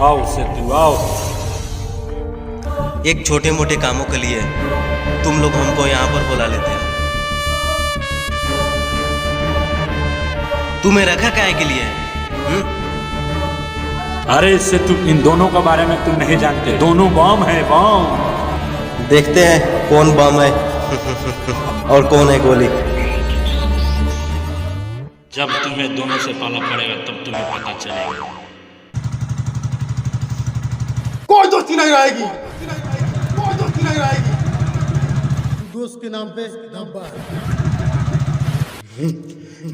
आओ सेतु आओ। एक छोटे मोटे कामों के लिए तुम लोग हमको यहाँ पर बुला लेते हो। तुम्हें रखा काहे के लिए? अरे सेतु, इन दोनों के बारे में तुम नहीं जानते। दोनों बम है, बम। देखते हैं कौन बम है और कौन है गोली। जब तुम्हें दोनों से पाला पड़ेगा तब तुम्हें पता चलेगा। कोई दोस्ती नहीं रहेगी, कोई दोस्ती नहीं रहेगी। दोस्त के नाम पे धब्बा है।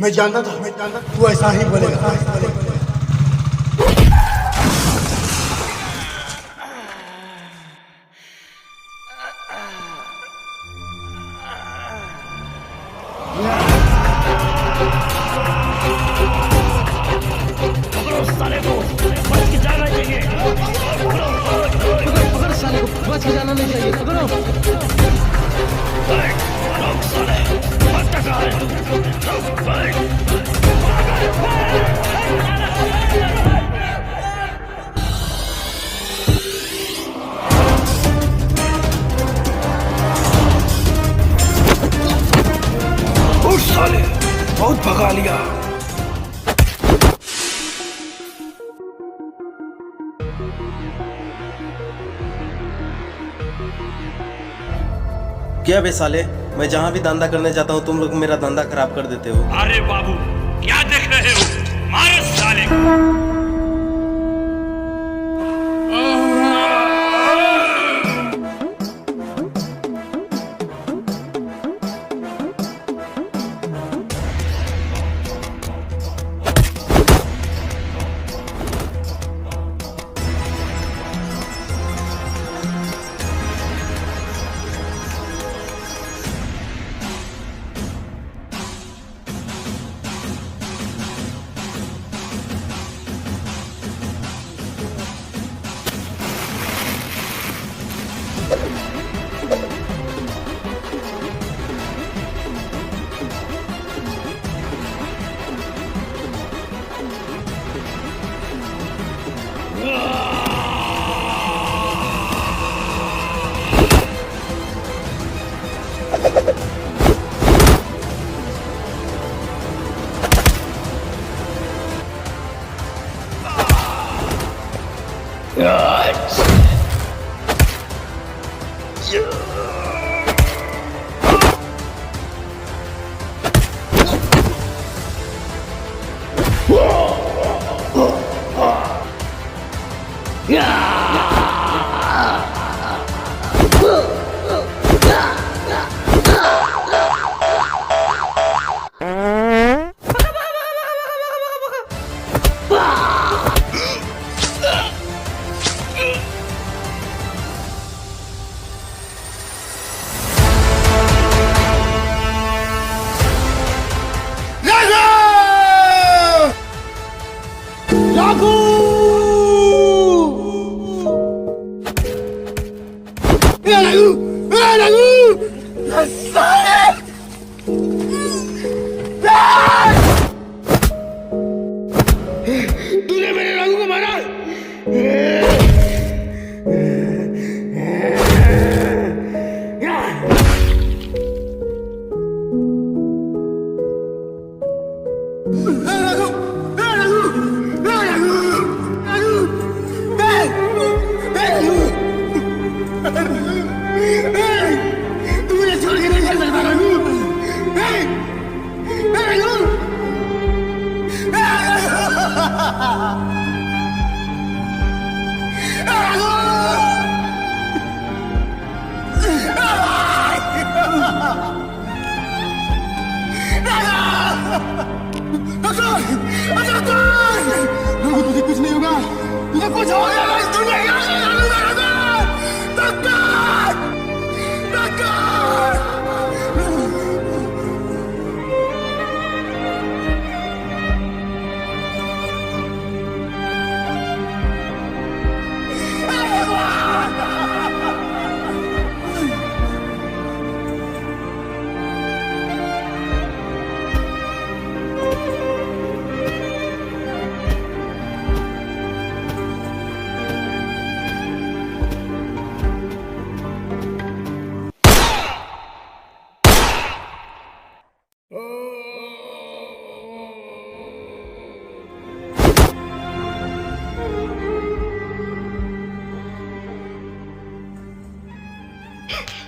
मैं जानता था तू ऐसा ही बोलेगा। साले को बच के जाना चाहिए। पकड़ साले को, बच के जाना नहीं चाहिए। पकड़ो साले, भटका है तू। उस साले बहुत भगा लिया। क्या बे साले, मैं जहाँ भी धंधा करने जाता हूँ तुम लोग मेरा धंधा खराब कर देते हो। अरे बाबू, क्या देख रहे हो? मारो साले को। तूने मेरे रघु को मारा।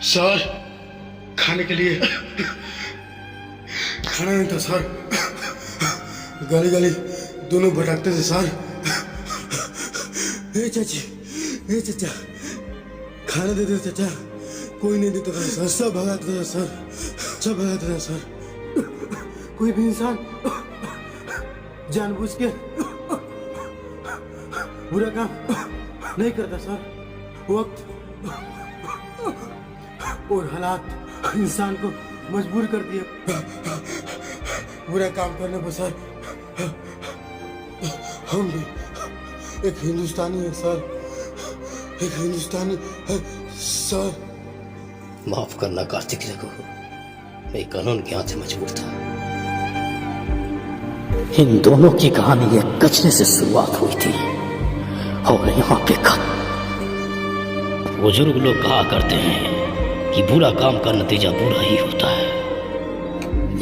सर खाने के लिए खाना नहीं था सर। गली गली दोनों भटकते थे सर। ए चाची, ए चाचा, खाना दे दो चाचा। कोई नहीं देता था सर, सब भगाते थे सर, सब भगाते थे सर। कोई भी इंसान जानबूझ के बुरा काम नहीं करता सर। वक्त और हालात इंसान को मजबूर कर दिए बुरा काम करने पर सर। हम भी एक हिंदुस्तानी है सर, एक हिंदुस्तानी है सर। माफ करना कार्तिक रघु, मैं कानून के हाथ से मजबूर था। इन दोनों की कहानी एक कचरे से शुरुआत हुई थी और यहाँ पे खत्म। बुजुर्ग लोग कहा करते हैं कि बुरा काम का नतीजा बुरा ही होता है,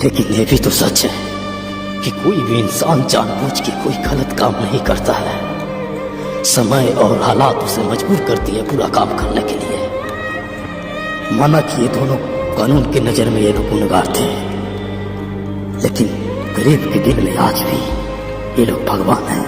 लेकिन ये भी तो सच है कि कोई भी इंसान जानबूझ के कोई गलत काम नहीं करता है। समय और हालात उसे मजबूर करती है बुरा काम करने के लिए। माना कि ये दोनों कानून की नजर में ये लोग गुनहगार थे, लेकिन गरीब के दिल में आज भी ये लोग भगवान हैं।